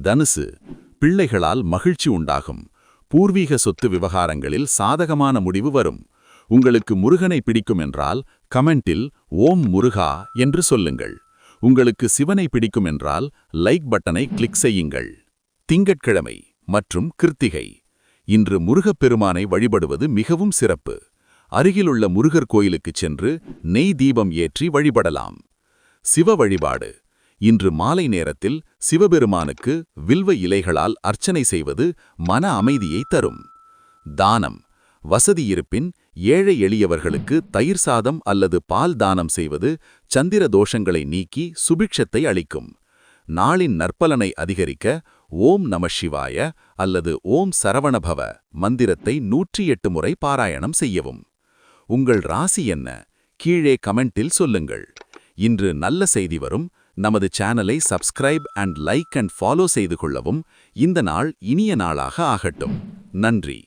தனுசு, பிள்ளைகளால் மகிழ்ச்சி உண்டாகும். பூர்வீக சொத்து விவகாரங்களில் சாதகமான முடிவு வரும். உங்களுக்கு முருகனை பிடிக்கும் என்றால் கமெண்டில் ஓம் முருகா என்று சொல்லுங்கள். உங்களுக்கு சிவனை பிடிக்கும் என்றால் லைக் பட்டனை கிளிக் செய்யுங்கள். திங்கட்கிழமை மற்றும் கிருத்திகை. இன்று முருகப்பெருமானை வழிபடுவது மிகவும் சிறப்பு. அருகிலுள்ள முருகர் கோயிலுக்குச் சென்று நெய் தீபம் ஏற்றி வழிபடலாம். சிவ வழிபாடு. இன்று மாலை நேரத்தில் சிவபெருமானுக்கு வில்வ இலைகளால் அர்ச்சனை செய்வது மன அமைதியை தரும். தானம். வசதி இருப்பின் ஏழை எளியவர்களுக்கு தயிர் சாதம் அல்லது பால் தானம் செய்வது சந்திர தோஷங்களை நீக்கி சுபிட்சத்தை அளிக்கும். நாளின் நற்பலனை அதிகரிக்க ஓம் நம சிவாய அல்லது ஓம் சரவணபவ மந்திரத்தை 108 முறை பாராயணம் செய்யவும். உங்கள் ராசி என்ன? கீழே கமெண்டில் சொல்லுங்கள். இன்று நல்ல செய்தி வரும். நமது சேனலை subscribe and like and follow செய்து கொள்ளவும். இந்த நாள் இனிய நாளாக ஆகட்டும். நன்றி.